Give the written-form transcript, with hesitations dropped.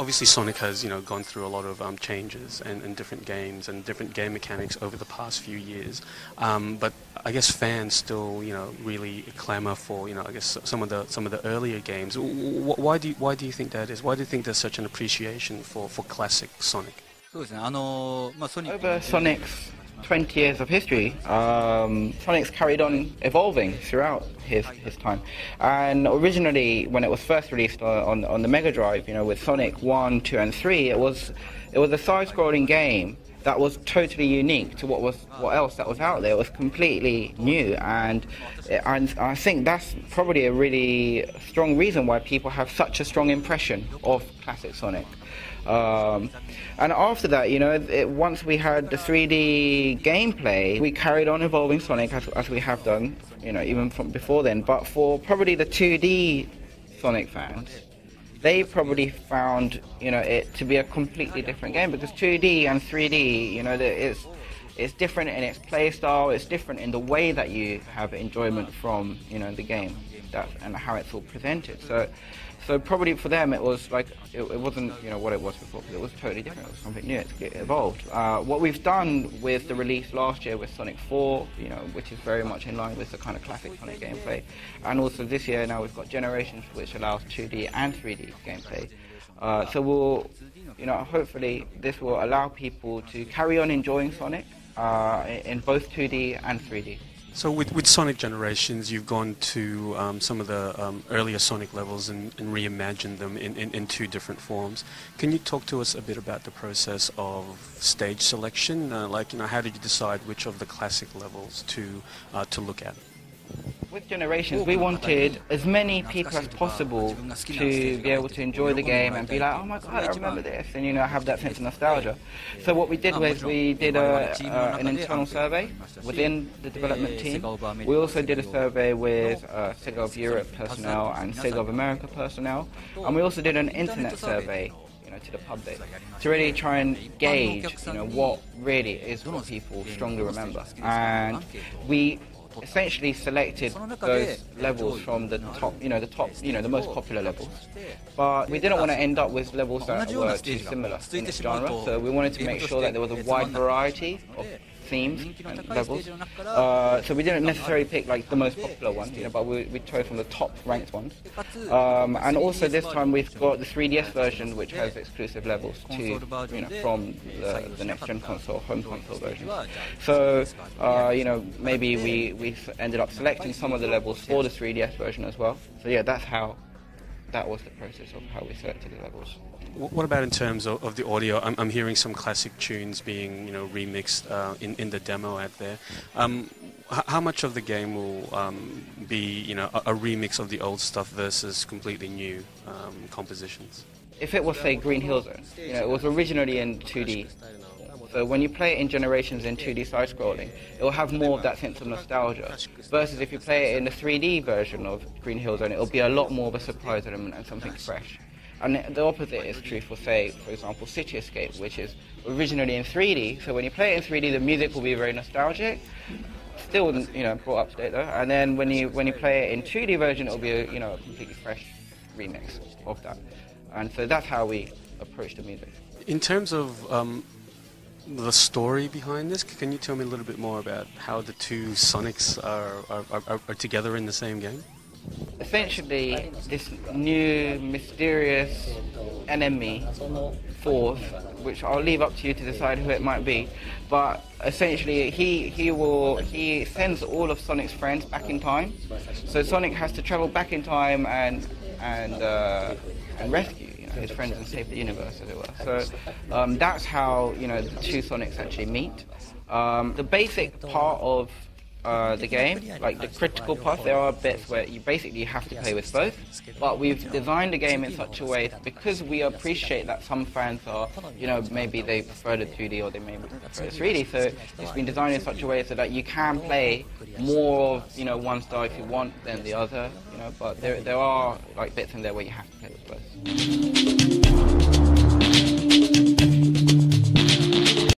obviously Sonic has, gone through a lot of changes and different games and different game mechanics over the past few years. But I guess fans still, really clamour for, I guess some of the earlier games. Why do you think that is? Why do you think there's such an appreciation for classic Sonic? Over Sonic's 20 years of history, Sonic's carried on evolving throughout his time. And originally, when it was first released on the Mega Drive, with Sonic 1, 2 and 3, it was a side-scrolling game that was totally unique to what else that was out there. It was completely new, and I think that's probably a really strong reason why people have such a strong impression of classic Sonic. And after that, once we had the 3D gameplay, we carried on evolving Sonic as we have done, even from before then. But for probably the 2D Sonic fans, they probably found, it to be a completely different game, because 2D and 3D, it's different in its play style, it's different in the way that you have enjoyment from, the game and how it's all presented. So probably for them it was like, it wasn't, what it was before, because it was totally different. It was something new. It evolved. What we've done with the release last year with Sonic 4, which is very much in line with the kind of classic Sonic gameplay, and also this year now we've got Generations, which allows 2D and 3D gameplay. So we'll, hopefully this will allow people to carry on enjoying Sonic in both 2D and 3D. So with Sonic Generations, you've gone to some of the earlier Sonic levels and reimagined them in two different forms. Can you talk to us a bit about the process of stage selection? How did you decide which of the classic levels to look at? With Generations, we wanted as many people as possible to be able to enjoy the game and be like, oh my god, I remember this, and have that sense of nostalgia. So what we did was we did an internal survey within the development team. We also did a survey with Sega of Europe personnel and Sega of America personnel, and we also did an internet survey to the public to really try and gauge what really is what people strongly remember. And we essentially selected those levels from the top, the most popular levels. But we didn't want to end up with levels that were too similar in this genre, so we wanted to make sure that there was a wide variety of themes and levels. So we didn't necessarily pick the most popular ones, but we chose from the top ranked ones. And also this time we've got the 3DS version, which has exclusive levels to, from the next gen console, home console version. So, maybe we ended up selecting some of the levels for the 3DS version as well. So yeah, that was the process of how we selected the levels. What about in terms of the audio? I'm hearing some classic tunes being, remixed in the demo out there. How much of the game will be, a remix of the old stuff versus completely new compositions? If it was, say, Green Hill Zone, it was originally in 2D. So when you play it in Generations in 2D side-scrolling, it will have more of that sense of nostalgia. Versus if you play it in the 3D version of Green Hill Zone, it will be a lot more of a surprise element and something fresh. And the opposite is true for, say, for example, City Escape, which is originally in 3D. So when you play it in 3D, the music will be very nostalgic, still, brought up to date though. And then when you play it in 2D version, it'll be a completely fresh remix of that. And so that's how we approach the music. In terms of the story behind this, can you tell me a little bit more about how the two Sonics are together in the same game? Essentially, this new mysterious enemy force, which I'll leave up to you to decide who it might be, but essentially he sends all of Sonic's friends back in time. So Sonic has to travel back in time and rescue his friends and save the universe, as it were. So that's how the two Sonics actually meet. The basic part of the game, the critical part, there are bits where you basically have to play with both, but we've designed the game in such a way that because we appreciate that some fans are, maybe they prefer the 2D or they maybe prefer the 3D, so it's been designed in such a way so that you can play more of, one style if you want than the other, but there are bits in there where you have to play with both.